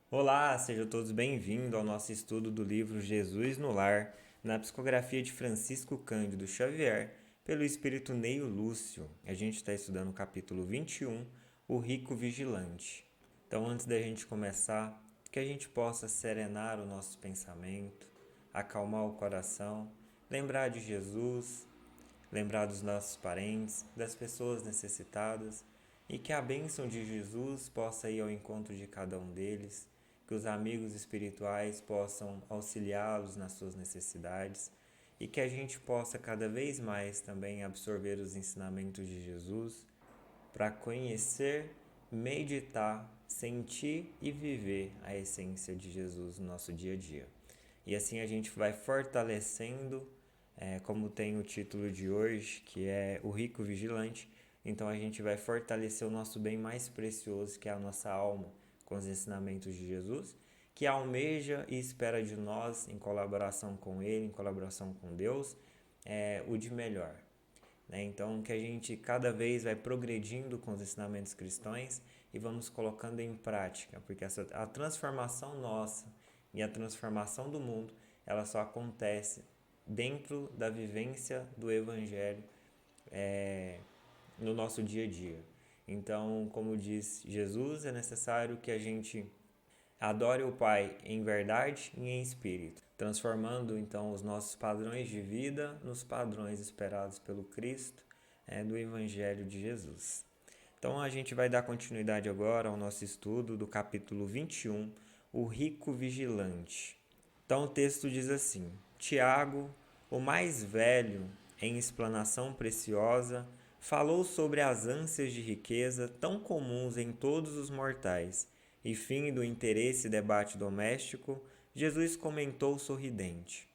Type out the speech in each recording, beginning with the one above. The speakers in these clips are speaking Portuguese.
Olá, sejam todos bem-vindos ao nosso estudo do livro Jesus no Lar, na psicografia de Francisco Cândido Xavier, pelo espírito Neio Lúcio. A gente está estudando o capítulo 21, O Rico Vigilante. Então, antes da gente começar, que a gente possa serenar o nosso pensamento, acalmar o coração, lembrar de Jesus, lembrar dos nossos parentes, das pessoas necessitadas e que a bênção de Jesus possa ir ao encontro de cada um deles, que os amigos espirituais possam auxiliá-los nas suas necessidades e que a gente possa cada vez mais também absorver os ensinamentos de Jesus para conhecer, meditar, sentir e viver a essência de Jesus no nosso dia a dia. E assim a gente vai fortalecendo, como tem o título de hoje, que é O Rico Vigilante. Então a gente vai fortalecer o nosso bem mais precioso, que é a nossa alma, com os ensinamentos de Jesus, que almeja e espera de nós, em colaboração com Ele, em colaboração com Deus, o de melhor. Então, que a gente cada vez vai progredindo com os ensinamentos cristãos e vamos colocando em prática, porque a transformação nossa e a transformação do mundo, ela só acontece dentro da vivência do Evangelho no nosso dia a dia. Então, como diz Jesus, é necessário que a gente adore o Pai em verdade e em espírito, transformando então os nossos padrões de vida nos padrões esperados pelo Cristo, do Evangelho de Jesus. Então a gente vai dar continuidade agora ao nosso estudo do capítulo 21, O Rico Vigilante. Então o texto diz assim: Tiago, o mais velho, em explanação preciosa, falou sobre as ânsias de riqueza tão comuns em todos os mortais, e fim do interesse e debate doméstico, Jesus comentou sorridente: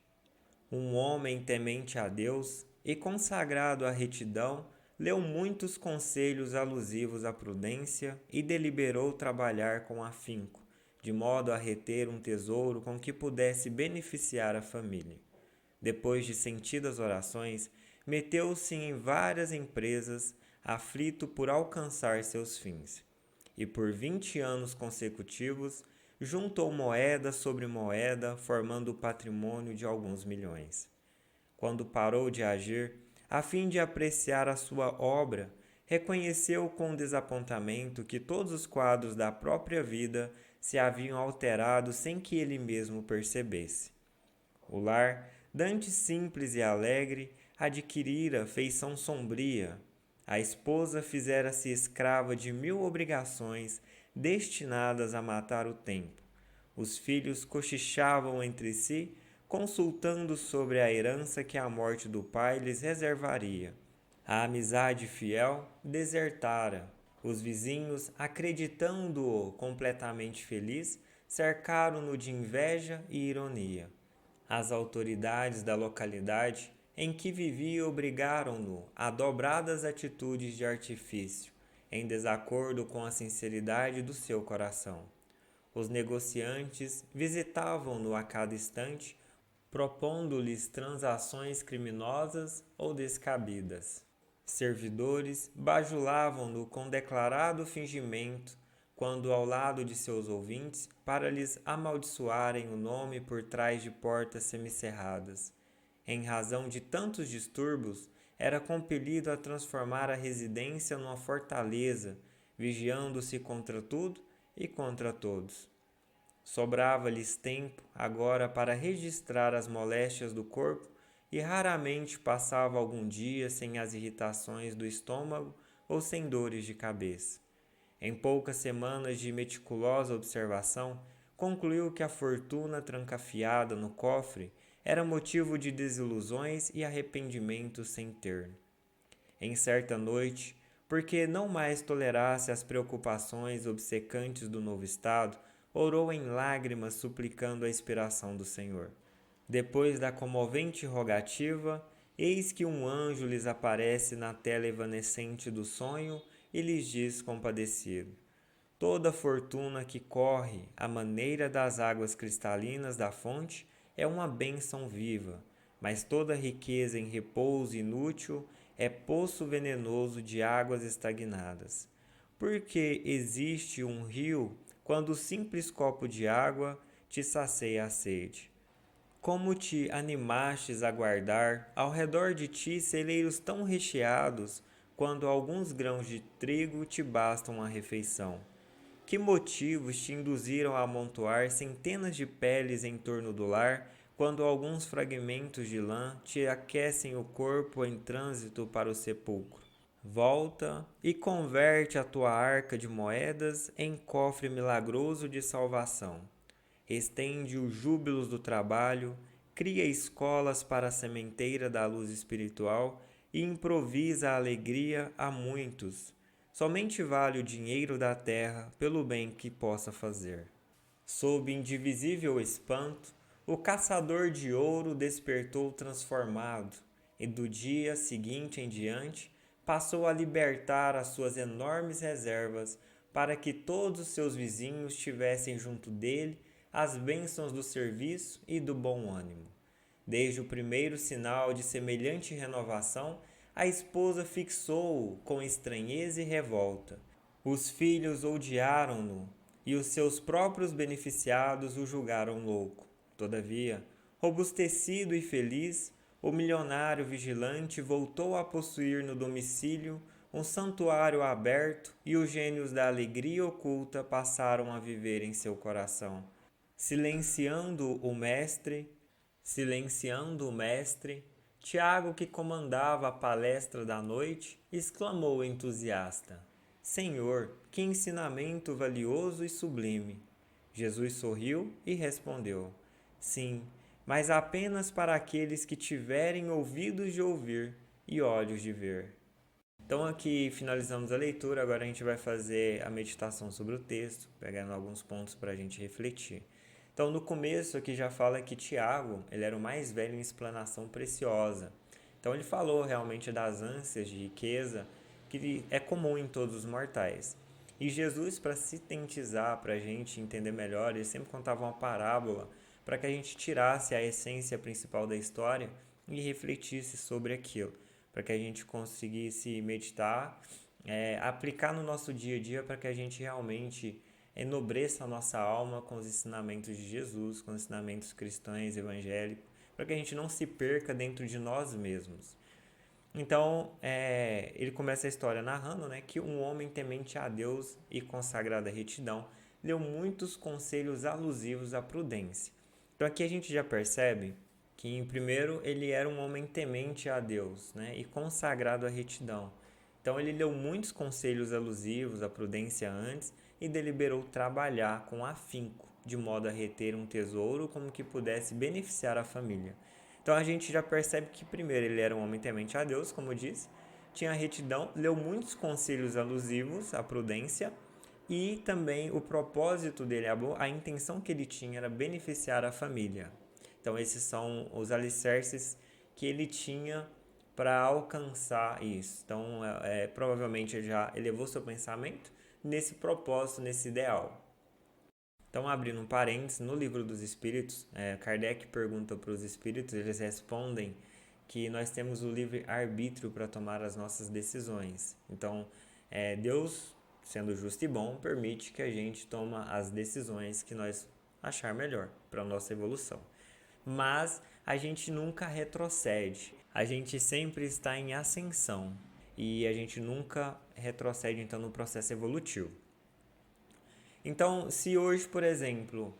Um homem temente a Deus e consagrado à retidão leu muitos conselhos alusivos à prudência e deliberou trabalhar com afinco, de modo a reter um tesouro com que pudesse beneficiar a família. Depois de sentidas orações, meteu-se em várias empresas, aflito por alcançar seus fins. E por 20 anos consecutivos, juntou moeda sobre moeda, formando o patrimônio de alguns milhões. Quando parou de agir, a fim de apreciar a sua obra, reconheceu com desapontamento que todos os quadros da própria vida se haviam alterado sem que ele mesmo percebesse. O lar, dantes simples e alegre, adquirira feição sombria. A esposa fizera-se escrava de 1000 obrigações destinadas a matar o tempo. Os filhos cochichavam entre si, consultando sobre a herança que a morte do pai lhes reservaria. A amizade fiel desertara. Os vizinhos, acreditando-o completamente feliz, cercaram-no de inveja e ironia. As autoridades da localidade em que vivia obrigaram-no a dobradas atitudes de artifício, em desacordo com a sinceridade do seu coração. Os negociantes visitavam-no a cada instante, propondo-lhes transações criminosas ou descabidas. Servidores bajulavam-no com declarado fingimento, quando ao lado de seus ouvintes, para lhes amaldiçoarem o nome por trás de portas semicerradas. Em razão de tantos distúrbios, era compelido a transformar a residência numa fortaleza, vigiando-se contra tudo e contra todos. Sobrava-lhes tempo agora para registrar as moléstias do corpo e raramente passava algum dia sem as irritações do estômago ou sem dores de cabeça. Em poucas semanas de meticulosa observação, concluiu que a fortuna trancafiada no cofre era motivo de desilusões e arrependimentos sem termo. Em certa noite, porque não mais tolerasse as preocupações obcecantes do novo estado, orou em lágrimas suplicando a inspiração do Senhor. Depois da comovente rogativa, eis que um anjo lhes aparece na tela evanescente do sonho e lhes diz compadecido: Toda fortuna que corre à maneira das águas cristalinas da fonte é uma bênção viva, mas toda riqueza em repouso inútil é poço venenoso de águas estagnadas. Porque existe um rio quando o simples copo de água te sacia a sede. Como te animastes a guardar ao redor de ti celeiros tão recheados, quando alguns grãos de trigo te bastam a refeição? Que motivos te induziram a amontoar centenas de peles em torno do lar, quando alguns fragmentos de lã te aquecem o corpo em trânsito para o sepulcro? Volta e converte a tua arca de moedas em cofre milagroso de salvação. Estende os júbilos do trabalho, cria escolas para a sementeira da luz espiritual e improvisa a alegria a muitos. Somente vale o dinheiro da terra pelo bem que possa fazer. Sob indivisível espanto, o caçador de ouro despertou transformado, e do dia seguinte em diante passou a libertar as suas enormes reservas para que todos os seus vizinhos tivessem junto dele as bênçãos do serviço e do bom ânimo. Desde o primeiro sinal de semelhante renovação, a esposa fixou-o com estranheza e revolta. Os filhos odiaram-no e os seus próprios beneficiados o julgaram louco. Todavia, robustecido e feliz, o milionário vigilante voltou a possuir no domicílio um santuário aberto e os gênios da alegria oculta passaram a viver em seu coração. Silenciando o mestre, Tiago, que comandava a palestra da noite, exclamou entusiasta: Senhor, que ensinamento valioso e sublime! Jesus sorriu e respondeu: Sim, mas apenas para aqueles que tiverem ouvidos de ouvir e olhos de ver. Então aqui finalizamos a leitura, agora a gente vai fazer a meditação sobre o texto, pegando alguns pontos para a gente refletir. Então no começo aqui já fala que Tiago, ele era o mais velho em explanação preciosa. Então ele falou realmente das ânsias de riqueza que é comum em todos os mortais. E Jesus, para sintetizar, para a gente entender melhor, ele sempre contava uma parábola para que a gente tirasse a essência principal da história e refletisse sobre aquilo, para que a gente conseguisse meditar, aplicar no nosso dia a dia para que a gente realmente enobreça a nossa alma com os ensinamentos de Jesus, com os ensinamentos cristãos, evangélicos, para que a gente não se perca dentro de nós mesmos. Então, ele começa a história narrando, que um homem temente a Deus e consagrado à retidão deu muitos conselhos alusivos à prudência. Então aqui a gente já percebe que, primeiro, ele era um homem temente a Deus, e consagrado à retidão. Então ele deu muitos conselhos alusivos à prudência antes e deliberou trabalhar com afinco, de modo a reter um tesouro como que pudesse beneficiar a família. Então a gente já percebe que, primeiro, ele era um homem temente a Deus, como eu disse, tinha retidão, deu muitos conselhos alusivos à prudência e também o propósito dele, a intenção que ele tinha era beneficiar a família. Então esses são os alicerces que ele tinha para alcançar isso. Então provavelmente ele já elevou seu pensamento nesse propósito, nesse ideal. Então, abrindo um parênteses, no Livro dos Espíritos, Kardec pergunta para os espíritos, eles respondem que nós temos o livre-arbítrio para tomar as nossas decisões. Então, Deus, sendo justo e bom, permite que a gente tome as decisões que nós achar melhor para a nossa evolução. Mas a gente nunca retrocede, a gente sempre está em ascensão e a gente nunca retrocede então no processo evolutivo. Então, se hoje, por exemplo,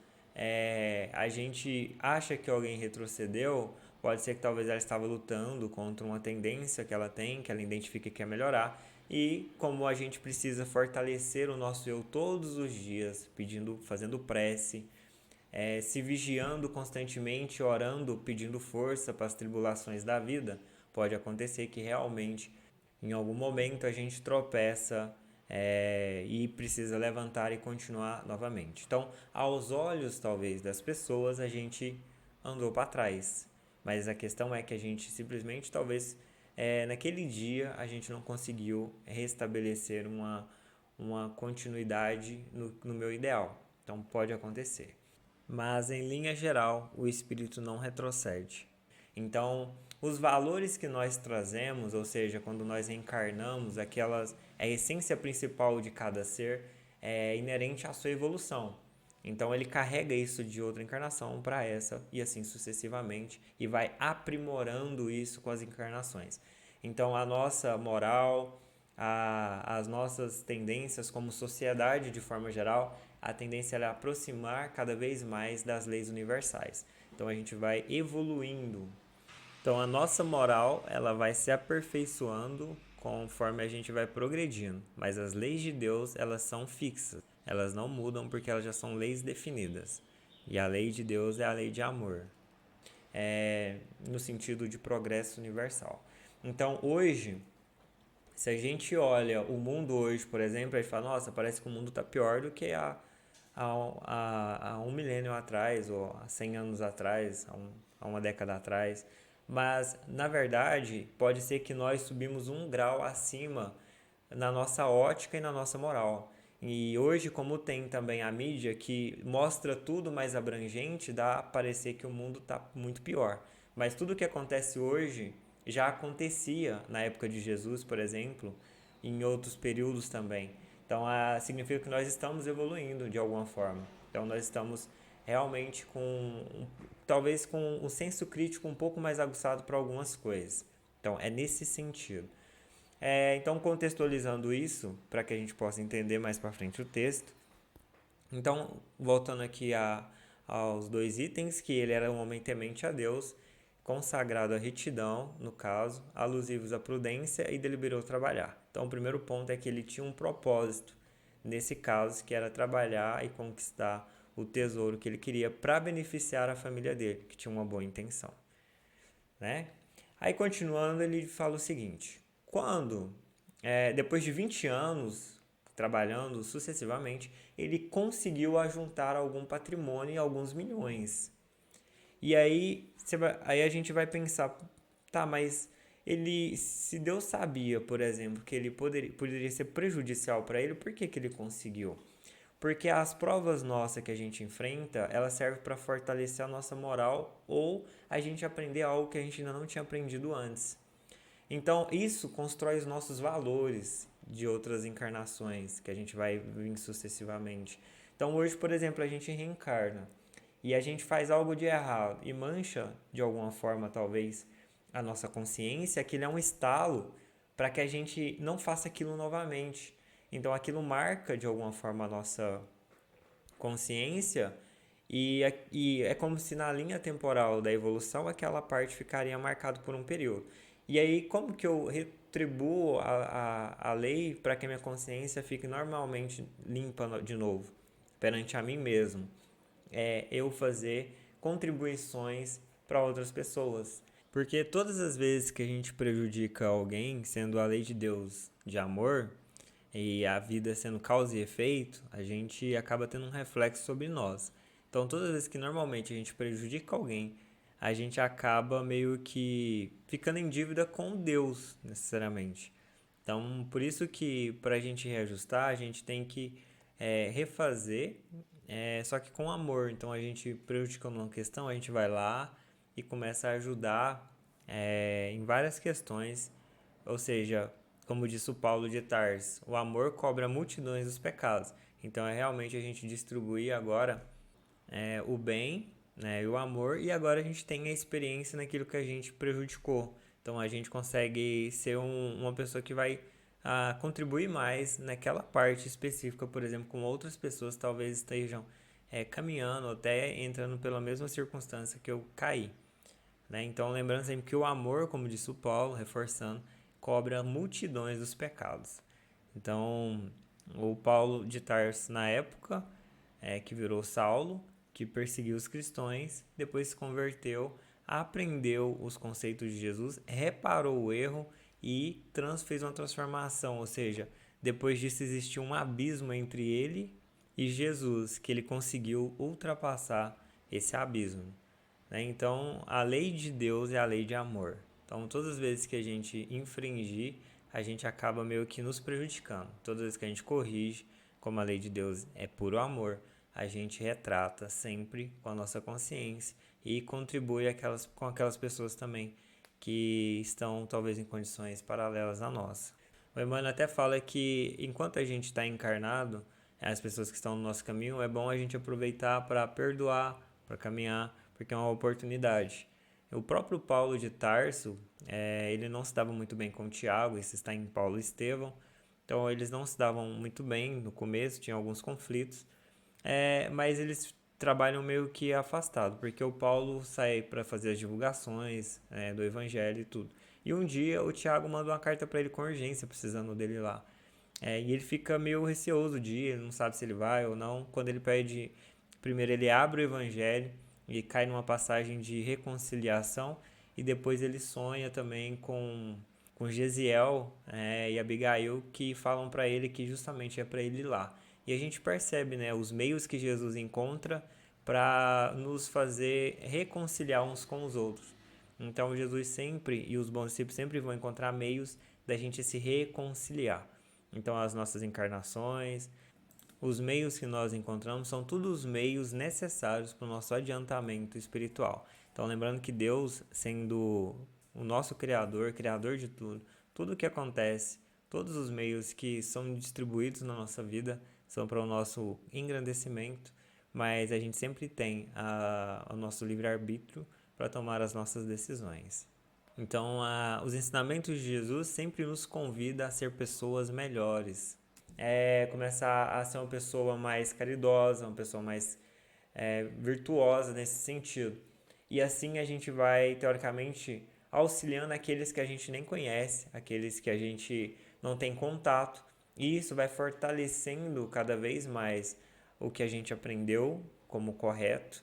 a gente acha que alguém retrocedeu, pode ser que talvez ela estava lutando contra uma tendência que ela tem, que ela identifica que quer melhorar, e como a gente precisa fortalecer o nosso eu todos os dias, fazendo prece, se vigiando constantemente, orando, pedindo força para as tribulações da vida, pode acontecer que realmente, em algum momento, a gente tropeça e precisa levantar e continuar novamente. Então, aos olhos, talvez, das pessoas, a gente andou para trás. Mas a questão é que a gente simplesmente, talvez, naquele dia, a gente não conseguiu restabelecer uma continuidade no meu ideal. Então, pode acontecer. Mas, em linha geral, o espírito não retrocede. Então, os valores que nós trazemos, ou seja, quando nós encarnamos a essência principal de cada ser, inerente à sua evolução. Então ele carrega isso de outra encarnação para essa e assim sucessivamente e vai aprimorando isso com as encarnações. Então a nossa moral, as nossas tendências como sociedade de forma geral, a tendência é aproximar cada vez mais das leis universais. Então a gente vai evoluindo. Então a nossa moral ela vai se aperfeiçoando conforme a gente vai progredindo, mas as leis de Deus elas são fixas. Elas não mudam porque elas já são leis definidas. E a lei de Deus é a lei de amor, no sentido de progresso universal. Então, hoje, se a gente olha o mundo hoje, por exemplo, a gente fala, nossa, parece que o mundo está pior do que há um milênio atrás, ou há 100 anos atrás, há uma década atrás. Mas, na verdade, pode ser que nós subimos um grau acima na nossa ótica e na nossa moral. E hoje, como tem também a mídia que mostra tudo mais abrangente, dá a parecer que o mundo está muito pior. Mas tudo que acontece hoje já acontecia na época de Jesus, por exemplo, e em outros períodos também. Então, significa que nós estamos evoluindo de alguma forma. Então, nós estamos realmente talvez com o senso crítico um pouco mais aguçado para algumas coisas. Então, é nesse sentido. Então, contextualizando isso, para que a gente possa entender mais para frente o texto. Então, voltando aqui aos dois itens, que ele era um homem temente a Deus, consagrado à retidão, no caso, alusivos à prudência e deliberou trabalhar. Então, o primeiro ponto é que ele tinha um propósito, nesse caso, que era trabalhar e conquistar o tesouro que ele queria para beneficiar a família dele, que tinha uma boa intenção. Né? Aí, continuando, ele fala o seguinte: quando, depois de 20 anos trabalhando sucessivamente, ele conseguiu ajuntar algum patrimônio e alguns milhões. E aí a gente vai pensar, tá, mas se Deus sabia, por exemplo, que ele poderia ser prejudicial para ele, por que ele conseguiu? Porque as provas nossas que a gente enfrenta, elas servem para fortalecer a nossa moral ou a gente aprender algo que a gente ainda não tinha aprendido antes. Então, isso constrói os nossos valores de outras encarnações que a gente vai vir sucessivamente. Então, hoje, por exemplo, a gente reencarna e a gente faz algo de errado e mancha, de alguma forma, talvez, a nossa consciência, aquilo é um estalo para que a gente não faça aquilo novamente. Então, aquilo marca, de alguma forma, a nossa consciência e é como se na linha temporal da evolução aquela parte ficaria marcada por um período. E aí, como que eu retribuo a lei para que a minha consciência fique normalmente limpa de novo, perante a mim mesmo? Eu fazer contribuições para outras pessoas. Porque todas as vezes que a gente prejudica alguém, sendo a lei de Deus de amor, e a vida sendo causa e efeito, a gente acaba tendo um reflexo sobre nós. Então, todas as vezes que normalmente a gente prejudica alguém, a gente acaba meio que ficando em dívida com Deus, necessariamente. Então, por isso que para a gente reajustar, a gente tem que refazer, só que com amor. Então, a gente prejudicando uma questão, a gente vai lá e começa a ajudar em várias questões, ou seja, como disse o Paulo de Tarso, o amor cobra multidões dos pecados. Então é realmente a gente distribuir agora o bem, né, e o amor, e agora a gente tem a experiência naquilo que a gente prejudicou. Então a gente consegue ser uma pessoa que vai contribuir mais naquela parte específica, por exemplo, com outras pessoas talvez estejam caminhando, até entrando pela mesma circunstância que eu caí. Né? Então lembrando sempre que o amor, como disse o Paulo, reforçando, cobra multidões dos pecados. Então, o Paulo de Tarso, na época, que virou Saulo, que perseguiu os cristãos, depois se converteu, aprendeu os conceitos de Jesus, reparou o erro e fez uma transformação, ou seja, depois disso existiu um abismo entre ele e Jesus, que ele conseguiu ultrapassar esse abismo. Né? Então, a lei de Deus é a lei de amor. Então, todas as vezes que a gente infringir, a gente acaba meio que nos prejudicando. Todas as vezes que a gente corrige, como a lei de Deus é puro amor, a gente retrata sempre com a nossa consciência e contribui com aquelas pessoas também que estão talvez em condições paralelas à nossa. O Emmanuel até fala que enquanto a gente está encarnado, as pessoas que estão no nosso caminho, é bom a gente aproveitar para perdoar, para caminhar, porque é uma oportunidade. O próprio Paulo de Tarso, ele não se dava muito bem com Tiago, isso está em Paulo e Estevão, então eles não se davam muito bem no começo, tinha alguns conflitos, mas eles trabalham meio que afastado, porque o Paulo sai para fazer as divulgações do evangelho e tudo. E um dia o Tiago manda uma carta para ele com urgência, precisando dele lá. E ele fica meio receoso de ir, ele não sabe se ele vai ou não. Quando ele pede, primeiro ele abre o evangelho e cai numa passagem de reconciliação, e depois ele sonha também com Gesiel e Abigail, que falam para ele que justamente é para ele ir lá. E a gente percebe, né, os meios que Jesus encontra para nos fazer reconciliar uns com os outros. Então Jesus sempre, e os bons discípulos sempre vão encontrar meios da gente se reconciliar. Então as nossas encarnações, os meios que nós encontramos são todos os meios necessários para o nosso adiantamento espiritual. Então lembrando que Deus, sendo o nosso Criador, Criador de tudo, tudo que acontece, todos os meios que são distribuídos na nossa vida são para o nosso engrandecimento, mas a gente sempre tem o nosso livre-arbítrio para tomar as nossas decisões. Então, os ensinamentos de Jesus sempre nos convidam a ser pessoas melhores. Começar a ser uma pessoa mais caridosa, uma pessoa mais virtuosa nesse sentido. E assim a gente vai, teoricamente, auxiliando aqueles que a gente nem conhece, aqueles que a gente não tem contato. E isso vai fortalecendo cada vez mais o que a gente aprendeu como correto.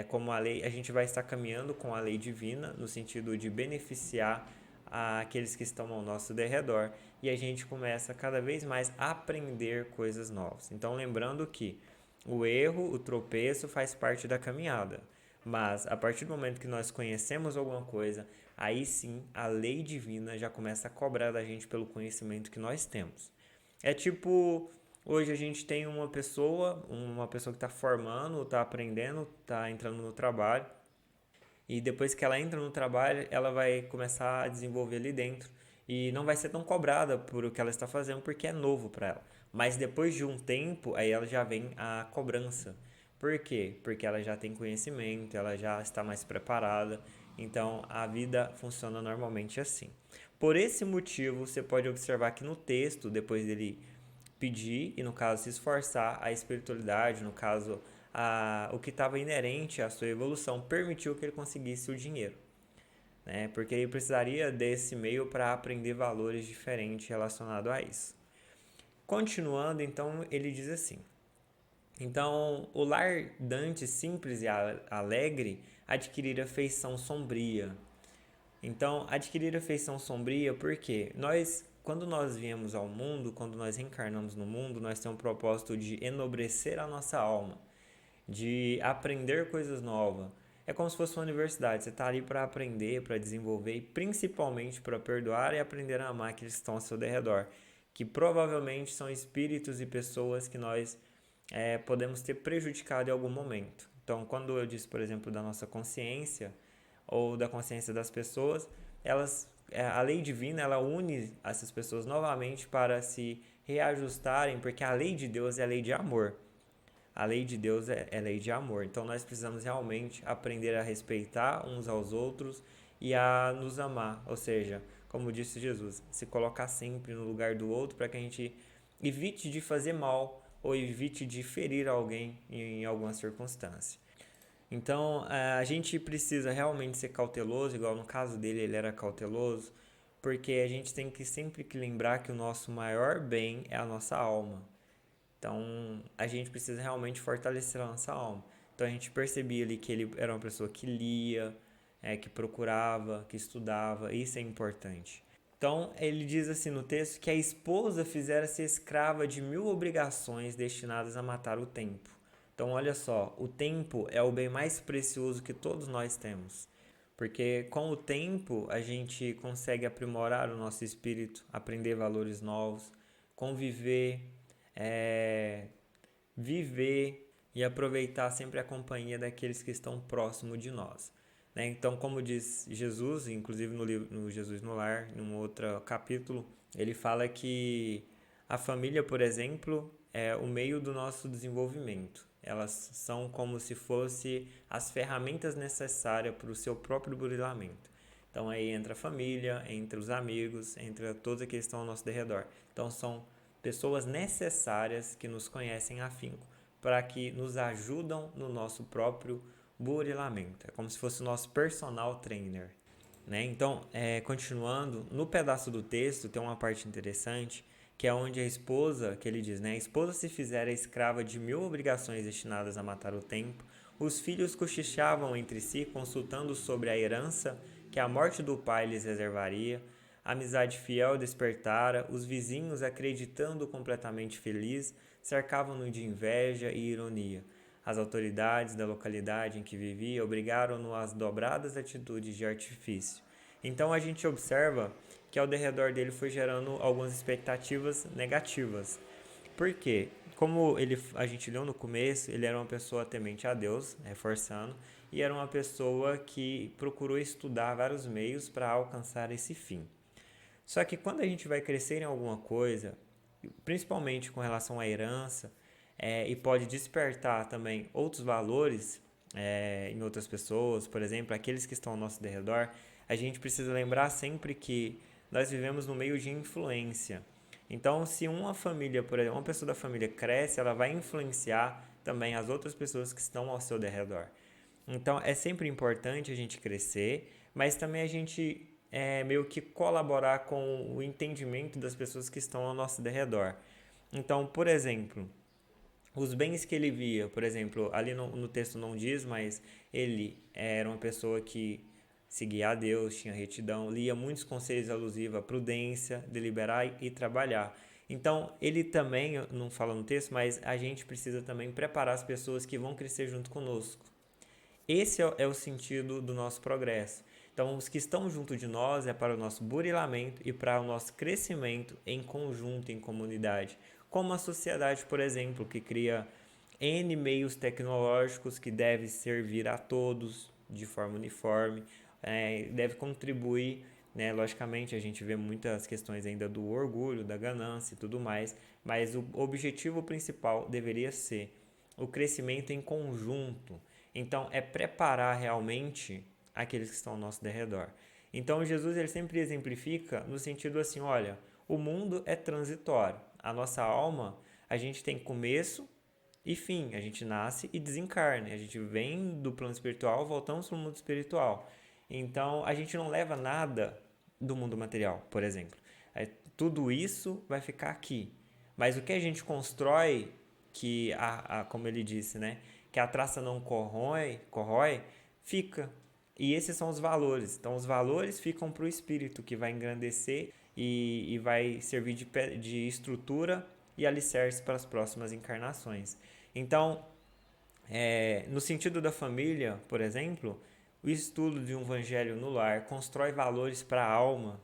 Como a lei, a gente vai estar caminhando com a lei divina, no sentido de beneficiar aqueles que estão ao nosso derredor, e a gente começa cada vez mais a aprender coisas novas. Então, lembrando que o erro, o tropeço faz parte da caminhada, mas a partir do momento que nós conhecemos alguma coisa, aí sim a lei divina já começa a cobrar da gente pelo conhecimento que nós temos. É tipo, hoje a gente tem uma pessoa que está formando, está aprendendo, está entrando no trabalho, e depois que ela entra no trabalho, ela vai começar a desenvolver ali dentro e não vai ser tão cobrada por o que ela está fazendo porque é novo para ela. Mas depois de um tempo, aí ela já vem a cobrança. Por quê? Porque ela já tem conhecimento, ela já está mais preparada. Então a vida funciona normalmente assim. Por esse motivo, você pode observar que no texto, depois dele pedir e, no caso, se esforçar, a espiritualidade, no caso, o que estava inerente à sua evolução, permitiu que ele conseguisse o dinheiro. Né? Porque ele precisaria desse meio para aprender valores diferentes relacionados a isso. Continuando, então, ele diz assim: então, o lar dantes simples e alegre adquirir feição sombria. Então, adquirir a feição sombria porque quando nós viemos ao mundo, quando nós reencarnamos no mundo, nós temos o propósito de enobrecer a nossa alma, de aprender coisas novas. É como se fosse uma universidade, você está ali para aprender, para desenvolver e principalmente para perdoar e aprender a amar aqueles que estão ao seu derredor, que provavelmente são espíritos e pessoas que nós podemos ter prejudicado em algum momento. Então, quando eu disse, por exemplo, da nossa consciência, ou da consciência das pessoas, a lei divina ela une essas pessoas novamente para se reajustarem, porque a lei de Deus é a lei de amor. A lei de Deus é lei de amor. Então nós precisamos realmente aprender a respeitar uns aos outros e a nos amar. Ou seja, como disse Jesus, se colocar sempre no lugar do outro para que a gente evite de fazer mal ou evite de ferir alguém em alguma circunstância. Então, a gente precisa realmente ser cauteloso, igual no caso dele ele era cauteloso, porque a gente tem que sempre que lembrar que o nosso maior bem é a nossa alma. Então, a gente precisa realmente fortalecer a nossa alma. Então, a gente percebia ali que ele era uma pessoa que lia, que procurava, que estudava, isso é importante. Então, ele diz assim no texto que a esposa fizera-se escrava de 1000 obrigações destinadas a matar o tempo. Então, olha só, o tempo é o bem mais precioso que todos nós temos. Porque com o tempo a gente consegue aprimorar o nosso espírito, aprender valores novos, conviver, viver e aproveitar sempre a companhia daqueles que estão próximos de nós. Né? Então, como diz Jesus, inclusive no livro no Jesus no Lar, em um outro capítulo, ele fala que a família, por exemplo, o meio do nosso desenvolvimento. Elas são como se fossem as ferramentas necessárias para o seu próprio burilamento. Então aí entra a família, entra os amigos, entra todos aqueles que estão ao nosso derredor. Então são pessoas necessárias que nos conhecem afinco para que nos ajudam no nosso próprio burilamento. É como se fosse o nosso personal trainer. Né? Então, continuando, no pedaço do texto tem uma parte interessante, que é onde a esposa, que ele diz, né? A esposa se fizera escrava de 1000 obrigações destinadas a matar o tempo, os filhos cochichavam entre si, consultando sobre a herança que a morte do pai lhes reservaria, a amizade fiel despertara, os vizinhos, acreditando completamente feliz, cercavam-no de inveja e ironia. As autoridades da localidade em que vivia obrigaram-no às dobradas atitudes de artifício. Então a gente observa que ao derredor dele foi gerando algumas expectativas negativas. Por quê? Como a gente leu no começo, ele era uma pessoa temente a Deus, reforçando, e era uma pessoa que procurou estudar vários meios para alcançar esse fim. Só que quando a gente vai crescer em alguma coisa, principalmente com relação à herança, e pode despertar também outros valores em outras pessoas, por exemplo, aqueles que estão ao nosso derredor, a gente precisa lembrar sempre que nós vivemos no meio de influência. Então, se uma família, por exemplo, uma pessoa da família cresce, ela vai influenciar também as outras pessoas que estão ao seu derredor. Então, é sempre importante a gente crescer, mas também a gente meio que colaborar com o entendimento das pessoas que estão ao nosso derredor. Então, por exemplo, os bens que ele via, por exemplo, ali no texto não diz, mas ele era uma pessoa que seguia a Deus, tinha retidão, lia muitos conselhos alusivos à prudência, deliberar e trabalhar. Então, ele também, não fala no texto, mas a gente precisa também preparar as pessoas que vão crescer junto conosco. Esse é o sentido do nosso progresso. Então, os que estão junto de nós é para o nosso burilamento e para o nosso crescimento em conjunto, em comunidade. Como a sociedade, por exemplo, que cria N meios tecnológicos que devem servir a todos de forma uniforme, deve contribuir, né? Logicamente, a gente vê muitas questões ainda do orgulho, da ganância e tudo mais, mas o objetivo principal deveria ser o crescimento em conjunto. Então, é preparar realmente aqueles que estão ao nosso derredor. Então, Jesus ele sempre exemplifica no sentido assim, olha, o mundo é transitório. A nossa alma, a gente tem começo e fim. A gente nasce e desencarna. A gente vem do plano espiritual, voltamos para o mundo espiritual. Então, a gente não leva nada do mundo material, por exemplo. Tudo isso vai ficar aqui. Mas o que a gente constrói, que como ele disse, né? Que a traça não corrói, fica. E esses são os valores. Então, os valores ficam para o espírito, que vai engrandecer e vai servir de estrutura e alicerce para as próximas encarnações. Então, no sentido da família, por exemplo, o estudo de um evangelho no lar constrói valores para a alma,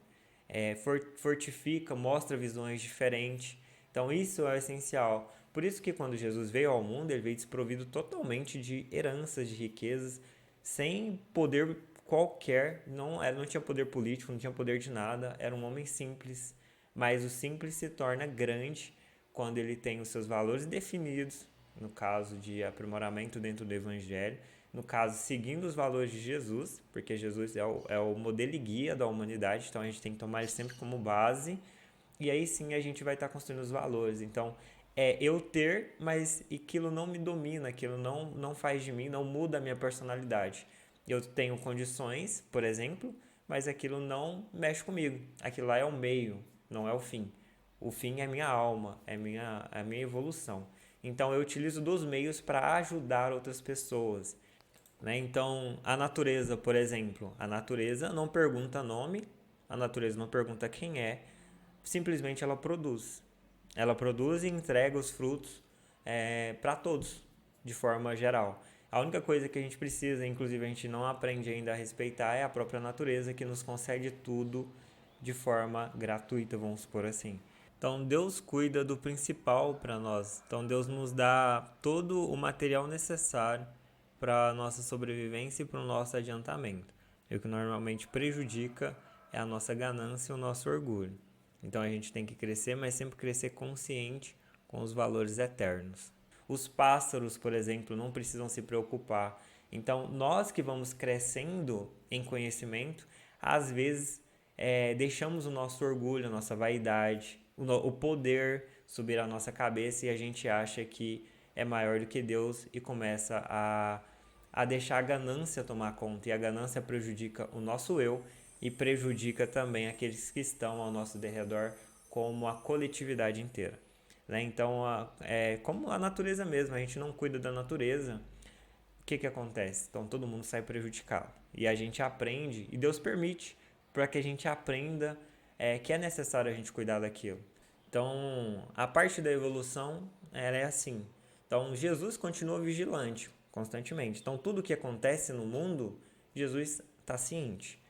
fortifica, mostra visões diferentes. Então, isso é essencial. Por isso que quando Jesus veio ao mundo, ele veio desprovido totalmente de heranças, de riquezas, sem poder qualquer, não tinha poder político, não tinha poder de nada, era um homem simples, mas o simples se torna grande quando ele tem os seus valores definidos, no caso de aprimoramento dentro do evangelho, no caso seguindo os valores de Jesus, porque Jesus é o modelo e guia da humanidade, então a gente tem que tomar ele sempre como base, e aí sim a gente vai estar construindo os valores. Então, eu ter, mas aquilo não me domina, aquilo não faz de mim, não muda a minha personalidade. Eu tenho condições, por exemplo, mas aquilo não mexe comigo. Aquilo lá é o meio, não é o fim. O fim é a minha alma, é a minha evolução. Então, eu utilizo dos meios para ajudar outras pessoas. Né? Então, a natureza, por exemplo, a natureza não pergunta nome, a natureza não pergunta quem é, simplesmente ela produz. Ela produz e entrega os frutos para todos, de forma geral. A única coisa que a gente precisa, inclusive a gente não aprende ainda a respeitar, é a própria natureza que nos concede tudo de forma gratuita, vamos supor assim. Então Deus cuida do principal para nós. Então Deus nos dá todo o material necessário para a nossa sobrevivência e para o nosso adiantamento. E o que normalmente prejudica é a nossa ganância e o nosso orgulho. Então a gente tem que crescer, mas sempre crescer consciente com os valores eternos. Os pássaros, por exemplo, não precisam se preocupar. Então, nós que vamos crescendo em conhecimento, às vezes deixamos o nosso orgulho, a nossa vaidade, o poder subir à nossa cabeça e a gente acha que é maior do que Deus e começa a deixar a ganância tomar conta. E a ganância prejudica o nosso eu e prejudica também aqueles que estão ao nosso derredor, como a coletividade inteira. Né? Então, como a natureza mesmo, a gente não cuida da natureza, o que acontece? Então, todo mundo sai prejudicado. E a gente aprende, e Deus permite, para que a gente aprenda que é necessário a gente cuidar daquilo. Então, a parte da evolução, ela é assim. Então, Jesus continua vigilante constantemente. Então, tudo que acontece no mundo, Jesus está ciente.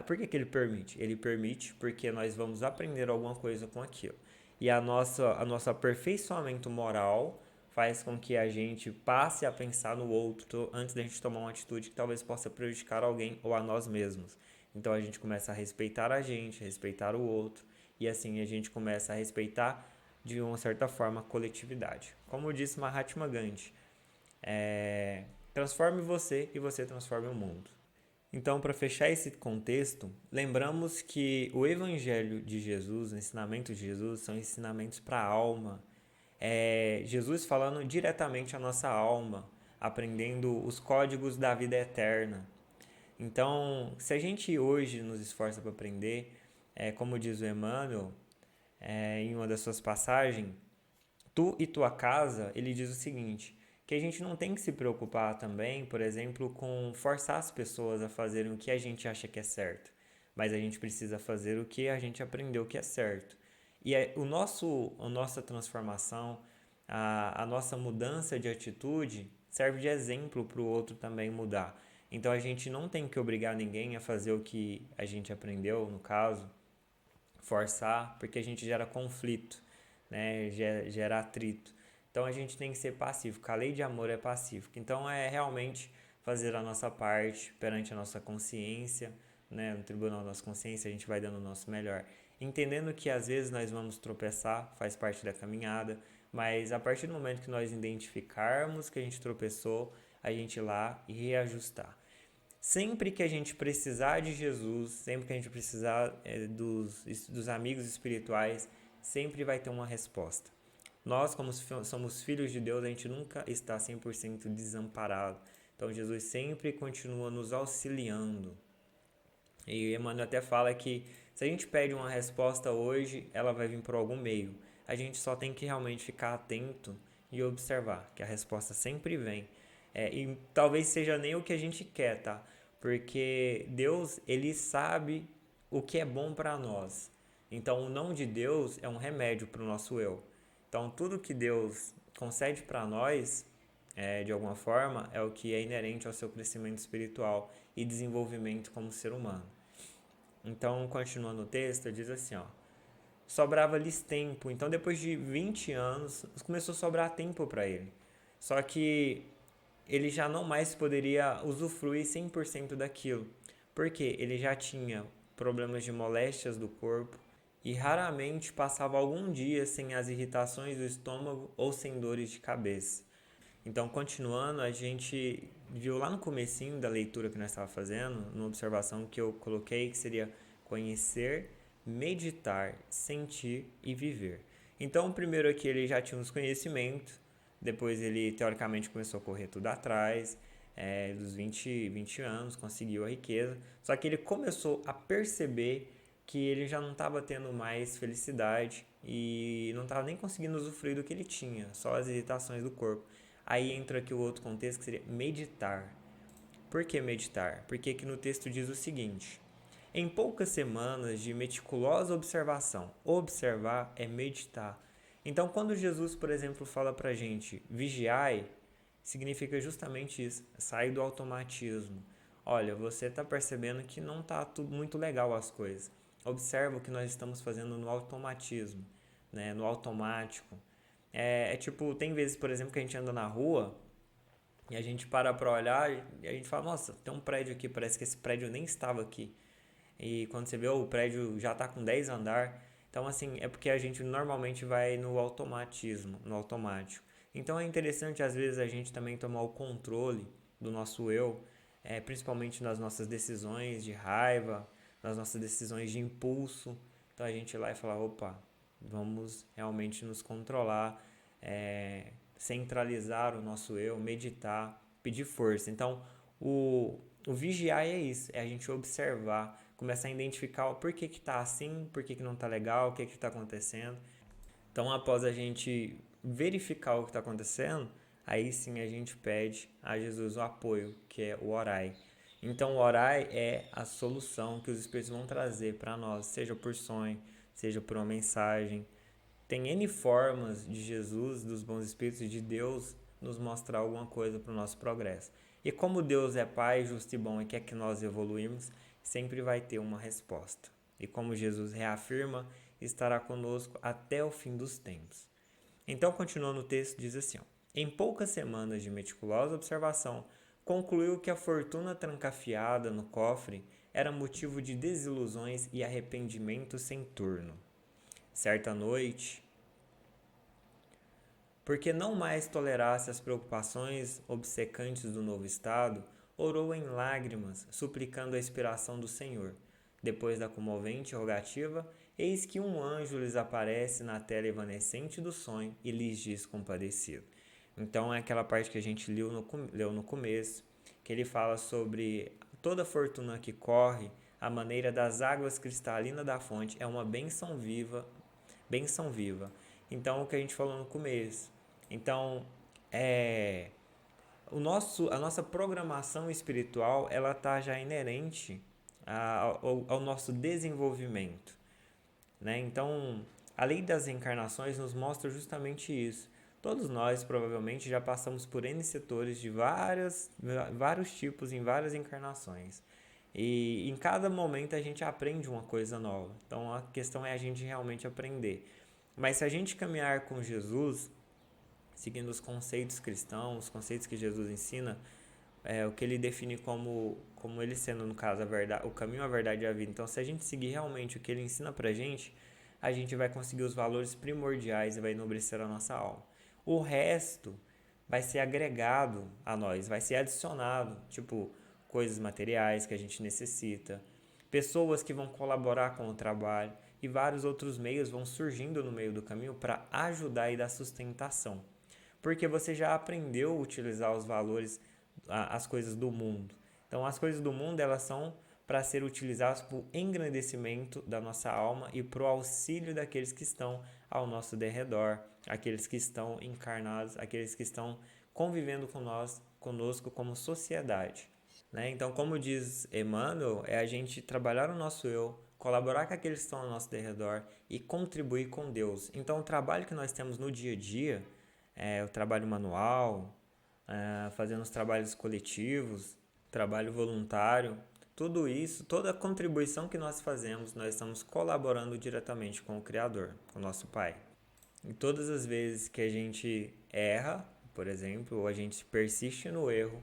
Por que ele permite? Ele permite porque nós vamos aprender alguma coisa com aquilo. E a nosso aperfeiçoamento moral faz com que a gente passe a pensar no outro antes da gente tomar uma atitude que talvez possa prejudicar alguém ou a nós mesmos. Então a gente começa a respeitar a gente, respeitar o outro, e assim a gente começa a respeitar de uma certa forma a coletividade. Como disse Mahatma Gandhi, transforme você e você transforme o mundo. Então, para fechar esse contexto, lembramos que o Evangelho de Jesus, o ensinamento de Jesus, são ensinamentos para a alma. Jesus falando diretamente à nossa alma, aprendendo os códigos da vida eterna. Então, se a gente hoje nos esforça para aprender, como diz o Emmanuel, em uma das suas passagens, tu e tua casa, ele diz o seguinte, que a gente não tem que se preocupar também, por exemplo, com forçar as pessoas a fazerem o que a gente acha que é certo, mas a gente precisa fazer o que a gente aprendeu que é certo. E a nossa transformação, a nossa mudança de atitude serve de exemplo para o outro também mudar. Então a gente não tem que obrigar ninguém a fazer o que a gente aprendeu, no caso, forçar, porque a gente gera conflito, né? Gera atrito. Então a gente tem que ser pacífico. A lei de amor é pacífica. Então é realmente fazer a nossa parte perante a nossa consciência, né? No tribunal da nossa consciência a gente vai dando o nosso melhor. Entendendo que às vezes nós vamos tropeçar, faz parte da caminhada, mas a partir do momento que nós identificarmos que a gente tropeçou, a gente ir lá e reajustar. Sempre que a gente precisar de Jesus, sempre que a gente precisar dos amigos espirituais, sempre vai ter uma resposta. Nós, como somos filhos de Deus, a gente nunca está 100% desamparado. Então, Jesus sempre continua nos auxiliando. E Emmanuel até fala que se a gente pede uma resposta hoje, ela vai vir por algum meio. A gente só tem que realmente ficar atento e observar que a resposta sempre vem. E talvez seja nem o que a gente quer, tá? Porque Deus, ele sabe o que é bom para nós. Então, o não de Deus é um remédio para o nosso eu. Então, tudo que Deus concede para nós, de alguma forma, é o que é inerente ao seu crescimento espiritual e desenvolvimento como ser humano. Então, continuando o texto, diz assim, ó, sobrava-lhes tempo. Então, depois de 20 anos, começou a sobrar tempo para ele. Só que ele já não mais poderia usufruir 100% daquilo, porque ele já tinha problemas de moléstias do corpo, e raramente passava algum dia sem as irritações do estômago ou sem dores de cabeça. Então, continuando, a gente viu lá no comecinho da leitura que nós estávamos fazendo, uma observação que eu coloquei, que seria conhecer, meditar, sentir e viver. Então, primeiro aqui ele já tinha uns conhecimentos, depois ele teoricamente começou a correr tudo atrás, dos 20 anos, conseguiu a riqueza, só que ele começou a perceber que ele já não estava tendo mais felicidade e não estava nem conseguindo usufruir do que ele tinha, só as irritações do corpo. Aí entra aqui o outro contexto que seria meditar. Por que meditar? Porque aqui no texto diz o seguinte, em poucas semanas de meticulosa observação, observar é meditar. Então quando Jesus, por exemplo, fala pra gente, vigiai, significa justamente isso, sair do automatismo. Olha, você está percebendo que não está tudo muito legal as coisas. Observa o que nós estamos fazendo no automatismo, né? No automático. Tipo, tem vezes, por exemplo, que a gente anda na rua e a gente para olhar e a gente fala, nossa, tem um prédio aqui, parece que esse prédio nem estava aqui. E quando você vê, o prédio já está com 10 andares. Então Então, assim, é porque a gente normalmente vai no automatismo, no automático. Então, é interessante, às vezes, a gente também tomar o controle do nosso eu, principalmente nas nossas decisões de raiva, nas nossas decisões de impulso. Então, a gente ir lá e falar, opa, vamos realmente nos controlar, centralizar o nosso eu, meditar, pedir força. Então, o vigiar é isso, é a gente observar, começar a identificar o porquê que tá assim, porquê que não tá legal, o que que tá acontecendo. Então, após a gente verificar o que está acontecendo, aí sim a gente pede a Jesus o apoio, que é o orai. Então, o orai é a solução que os Espíritos vão trazer para nós, seja por sonho, seja por uma mensagem. Tem N formas de Jesus, dos bons Espíritos e de Deus nos mostrar alguma coisa para o nosso progresso. E como Deus é Pai, justo e bom e quer que nós evoluímos, sempre vai ter uma resposta. E como Jesus reafirma, estará conosco até o fim dos tempos. Então, continuando o texto, diz assim: ó, em poucas semanas de meticulosa observação, concluiu que a fortuna trancafiada no cofre era motivo de desilusões e arrependimento sem turno. Certa noite, porque não mais tolerasse as preocupações obcecantes do novo estado, orou em lágrimas, suplicando a inspiração do Senhor. Depois da comovente rogativa, eis que um anjo lhes aparece na tela evanescente do sonho e lhes diz compadecido. Então é aquela parte que a gente leu no começo, que ele fala sobre toda a fortuna que corre, a maneira das águas cristalinas da fonte, é uma benção viva, benção viva. Então, o que a gente falou no começo. Então, a nossa programação espiritual, ela está já inerente ao nosso desenvolvimento, né? Então, a lei das reencarnações nos mostra justamente isso. Todos nós, provavelmente, já passamos por N setores de vários tipos em várias encarnações. E em cada momento a gente aprende uma coisa nova. Então, a questão é a gente realmente aprender. Mas se a gente caminhar com Jesus, seguindo os conceitos cristãos, os conceitos que Jesus ensina, o que ele define como ele sendo, no caso, a verdade, o caminho, a verdade e a vida. Então, se a gente seguir realmente o que ele ensina pra gente, a gente vai conseguir os valores primordiais e vai enobrecer a nossa alma. O resto vai ser agregado a nós, vai ser adicionado, tipo, coisas materiais que a gente necessita, pessoas que vão colaborar com o trabalho e vários outros meios vão surgindo no meio do caminho para ajudar e dar sustentação. Porque você já aprendeu a utilizar os valores, as coisas do mundo. Então, as coisas do mundo, elas são para ser utilizadas para o engrandecimento da nossa alma e para o auxílio daqueles que estão ao nosso derredor, aqueles que estão encarnados, aqueles que estão convivendo conosco como sociedade. Né? Então, como diz Emmanuel, é a gente trabalhar o nosso eu, colaborar com aqueles que estão ao nosso derredor e contribuir com Deus. Então, o trabalho que nós temos no dia a dia, o trabalho manual, fazendo os trabalhos coletivos, trabalho voluntário, tudo isso, toda a contribuição que nós fazemos, nós estamos colaborando diretamente com o Criador, com o nosso Pai. E todas as vezes que a gente erra, por exemplo, ou a gente persiste no erro,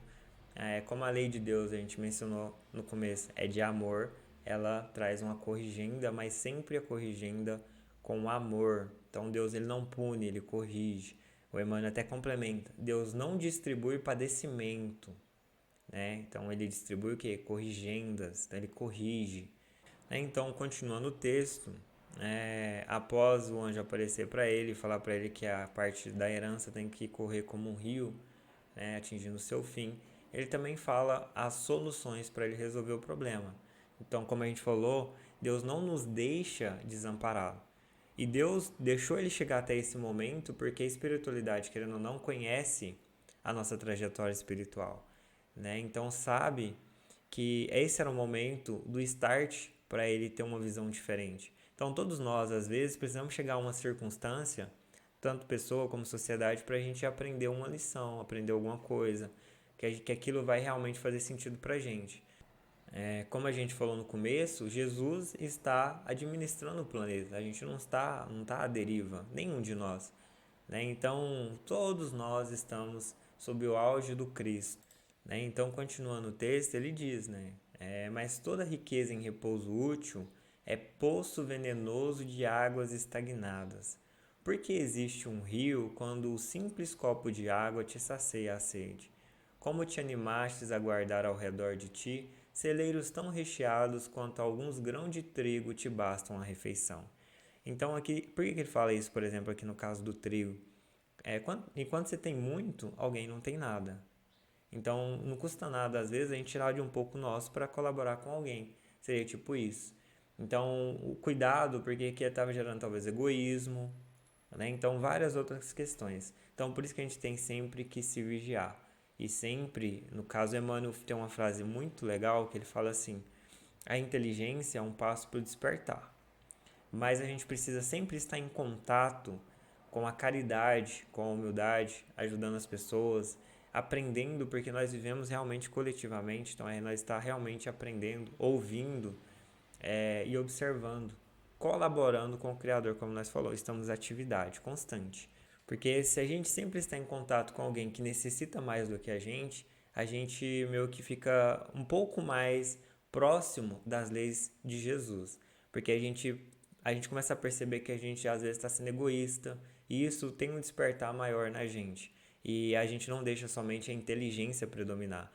como a lei de Deus, a gente mencionou no começo, é de amor, ela traz uma corrigenda, mas sempre a corrigenda com amor. Então Deus, ele não pune, ele corrige. O Emmanuel até complementa, Deus não distribui padecimento, né? Então ele distribui o quê? Corrigendas, então ele corrige. Então, continuando o texto, após o anjo aparecer para ele e falar para ele que a parte da herança tem que correr como um rio, né, atingindo o seu fim, ele também fala as soluções para ele resolver o problema. Então, como a gente falou, Deus não nos deixa desamparado. E Deus deixou ele chegar até esse momento porque a espiritualidade, querendo ou não, conhece a nossa trajetória espiritual, né? Então sabe que esse era o momento do start para ele ter uma visão diferente. Então todos nós, às vezes, precisamos chegar a uma circunstância, tanto pessoa como sociedade, para a gente aprender uma lição, aprender alguma coisa, que aquilo vai realmente fazer sentido para a gente. Como a gente falou no começo, Jesus está administrando o planeta. A gente não está à deriva, nenhum de nós, né? Então, todos nós estamos sob o auge do Cristo, né? Então, continuando o texto, ele diz, né? Mas toda riqueza em repouso útil é poço venenoso de águas estagnadas. Por que existe um rio quando o simples copo de água te sacia a sede? Como te animastes a guardar ao redor de ti celeiros tão recheados quanto alguns grãos de trigo te bastam à refeição? Então aqui, por que ele fala isso, por exemplo, aqui no caso do trigo? Enquanto você tem muito, alguém não tem nada. Então não custa nada, às vezes, a gente tirar de um pouco nosso para colaborar com alguém. Seria tipo isso. Então, o cuidado, porque aqui estava gerando talvez egoísmo, né? Então, várias outras questões. Então, por isso que a gente tem sempre que se vigiar. E sempre, no caso, Emmanuel tem uma frase muito legal que ele fala assim: a inteligência é um passo para o despertar. Mas a gente precisa sempre estar em contato com a caridade, com a humildade, ajudando as pessoas, aprendendo, porque nós vivemos realmente coletivamente, então nós está realmente aprendendo, ouvindo e observando, colaborando com o Criador, como nós falamos, estamos em atividade constante. Porque se a gente sempre está em contato com alguém que necessita mais do que a gente meio que fica um pouco mais próximo das leis de Jesus. Porque a gente começa a perceber que a gente às vezes está sendo egoísta e isso tem um despertar maior na gente. E a gente não deixa somente a inteligência predominar.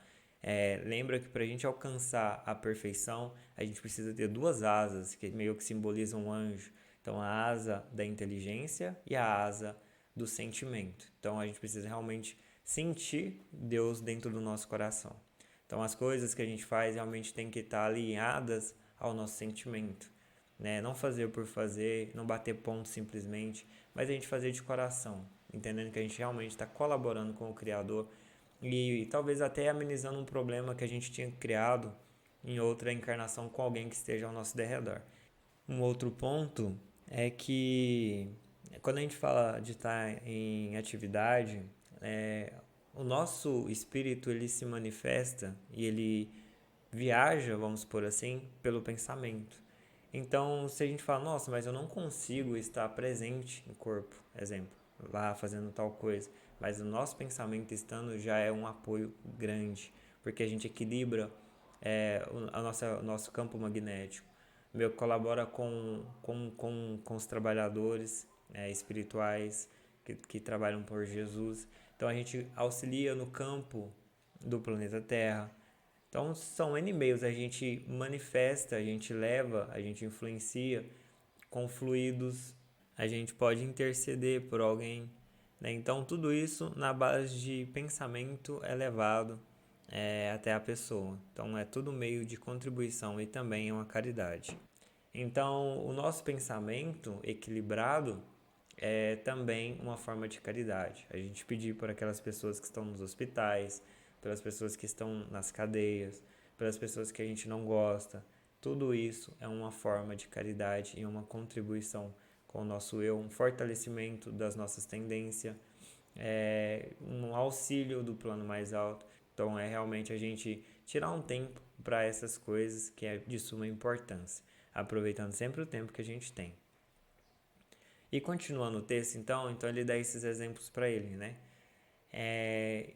Lembra que para a gente alcançar a perfeição, a gente precisa ter duas asas que meio que simbolizam um anjo. Então, a asa da inteligência e a asa do sentimento. Então, a gente precisa realmente sentir Deus dentro do nosso coração. Então, as coisas que a gente faz realmente tem que estar alinhadas ao nosso sentimento. Né? Não fazer por fazer, não bater ponto simplesmente, mas a gente fazer de coração, entendendo que a gente realmente está colaborando com o Criador e talvez até amenizando um problema que a gente tinha criado em outra encarnação com alguém que esteja ao nosso derredor. Um outro ponto é que quando a gente fala de estar em atividade, o nosso espírito ele se manifesta e ele viaja, vamos por assim, pelo pensamento. Então, se a gente fala, nossa, mas eu não consigo estar presente no corpo, exemplo, lá fazendo tal coisa, mas o nosso pensamento estando já é um apoio grande, porque a gente equilibra o nosso campo magnético, meu colabora com os trabalhadores espirituais que trabalham por Jesus. Então, a gente auxilia no campo do planeta Terra. Então, são N meios, a gente manifesta, a gente leva, a gente influencia com fluidos, a gente pode interceder por alguém, né? Então, tudo isso na base de pensamento elevado até a pessoa. Então, é tudo meio de contribuição e também é uma caridade. Então, o nosso pensamento equilibrado é também uma forma de caridade. A gente pedir por aquelas pessoas que estão nos hospitais, pelas pessoas que estão nas cadeias, pelas pessoas que a gente não gosta. Tudo isso é uma forma de caridade e uma contribuição com o nosso eu, um fortalecimento das nossas tendências, um auxílio do plano mais alto. Então é realmente a gente tirar um tempo para essas coisas que é de suma importância, aproveitando sempre o tempo que a gente tem. E continuando o texto, então ele dá esses exemplos para ele, né?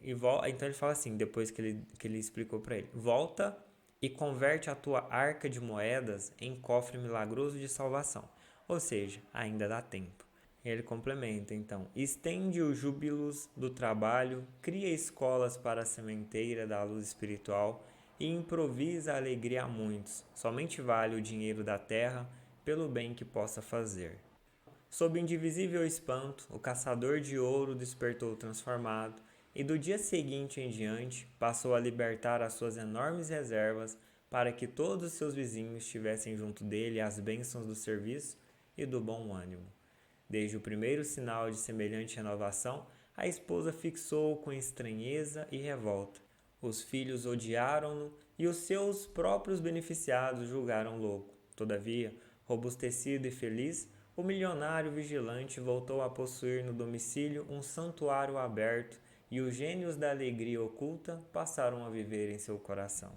Então ele fala assim, depois que ele explicou para ele: volta e converte a tua arca de moedas em cofre milagroso de salvação. Ou seja, ainda dá tempo. Ele complementa, então: estende os júbilos do trabalho, cria escolas para a sementeira da luz espiritual e improvisa a alegria a muitos. Somente vale o dinheiro da terra pelo bem que possa fazer. Sob indivisível espanto, o caçador de ouro despertou transformado e do dia seguinte em diante passou a libertar as suas enormes reservas para que todos os seus vizinhos tivessem junto dele as bênçãos do serviço e do bom ânimo. Desde o primeiro sinal de semelhante renovação, a esposa fixou-o com estranheza e revolta. Os filhos odiaram-no e os seus próprios beneficiados julgaram louco. Todavia, robustecido e feliz, o milionário vigilante voltou a possuir no domicílio um santuário aberto e os gênios da alegria oculta passaram a viver em seu coração.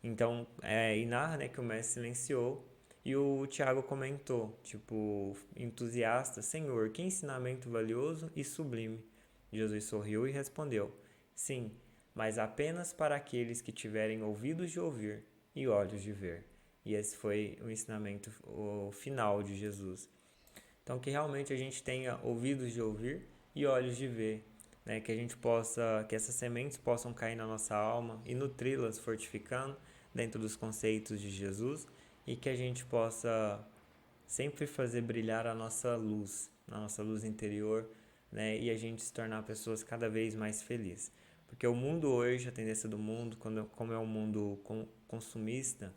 Então, e narra, né, que o mestre silenciou e o Tiago comentou, tipo, entusiasta: Senhor, que ensinamento valioso e sublime. Jesus sorriu e respondeu: sim, mas apenas para aqueles que tiverem ouvidos de ouvir e olhos de ver. E esse foi o ensinamento, o final de Jesus. Então, que realmente a gente tenha ouvidos de ouvir e olhos de ver, né? Que a gente possa, que essas sementes possam cair na nossa alma e nutri-las, fortificando dentro dos conceitos de Jesus, e que a gente possa sempre fazer brilhar a nossa luz interior, né? E a gente se tornar pessoas cada vez mais felizes. Porque o mundo hoje, a tendência do mundo, como é um mundo consumista,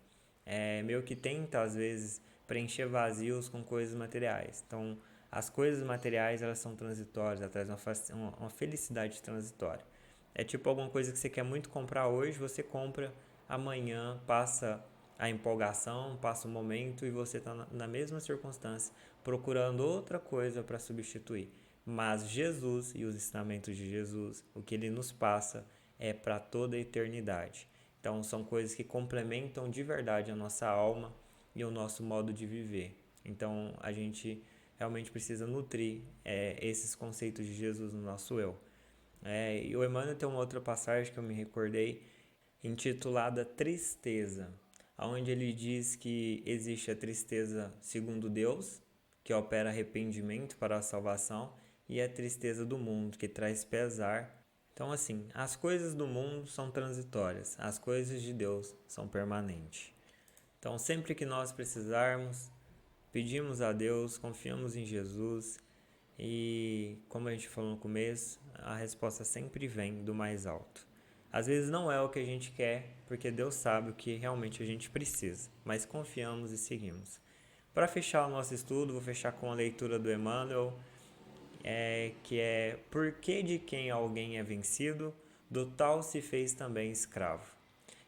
meio que tenta, às vezes, preencher vazios com coisas materiais. Então, as coisas materiais, elas são transitórias, elas trazem uma felicidade transitória. É tipo alguma coisa que você quer muito comprar hoje, você compra amanhã, passa a empolgação, passa o momento e você está na mesma circunstância, procurando outra coisa para substituir. Mas Jesus e os ensinamentos de Jesus, o que ele nos passa é para toda a eternidade. Então são coisas que complementam de verdade a nossa alma e o nosso modo de viver. Então a gente realmente precisa nutrir esses conceitos de Jesus no nosso eu. E o Emmanuel tem uma outra passagem que eu me recordei, intitulada Tristeza, onde ele diz que existe a tristeza segundo Deus, que opera arrependimento para a salvação, e a tristeza do mundo, que traz pesar. Então, assim, as coisas do mundo são transitórias, as coisas de Deus são permanentes. Então, sempre que nós precisarmos, pedimos a Deus, confiamos em Jesus e, como a gente falou no começo, a resposta sempre vem do mais alto. Às vezes não é o que a gente quer, porque Deus sabe o que realmente a gente precisa, mas confiamos e seguimos. Para fechar o nosso estudo, vou fechar com a leitura do Emmanuel, que é: por que de quem alguém é vencido, do tal se fez também escravo,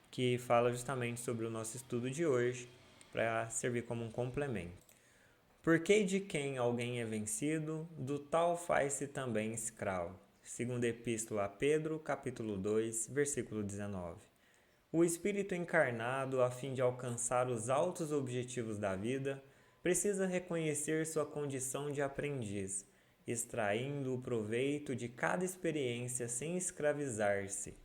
que fala justamente sobre o nosso estudo de hoje, para servir como um complemento. Por que de quem alguém é vencido, do tal faz-se também escravo. Segunda Epístola a Pedro, capítulo 2, versículo 19. O espírito encarnado, a fim de alcançar os altos objetivos da vida, precisa reconhecer sua condição de aprendiz, extraindo o proveito de cada experiência sem escravizar-se.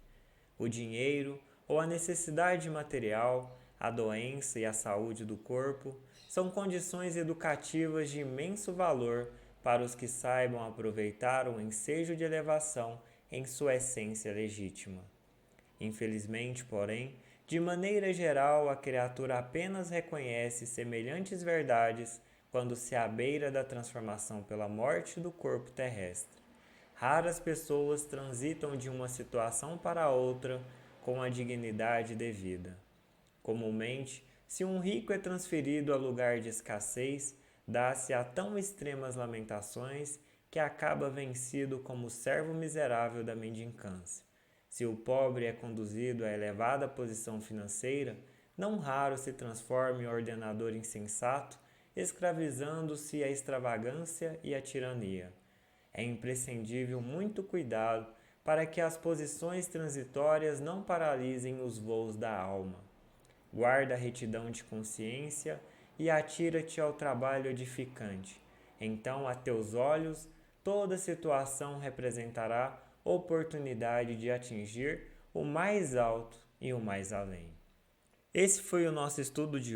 O dinheiro ou a necessidade material, a doença e a saúde do corpo são condições educativas de imenso valor para os que saibam aproveitar o ensejo de elevação em sua essência legítima. Infelizmente, porém, de maneira geral, a criatura apenas reconhece semelhantes verdades quando se abeira da transformação pela morte do corpo terrestre. Raras pessoas transitam de uma situação para outra com a dignidade devida. Comumente, se um rico é transferido a lugar de escassez, dá-se a tão extremas lamentações que acaba vencido como servo miserável da mendicância. Se o pobre é conduzido a elevada posição financeira, não raro se transforma em ordenador insensato, escravizando-se à extravagância e à tirania. É imprescindível muito cuidado para que as posições transitórias não paralisem os voos da alma. Guarda a retidão de consciência e atira-te ao trabalho edificante. Então, a teus olhos, toda situação representará oportunidade de atingir o mais alto e o mais além. Esse foi o nosso estudo de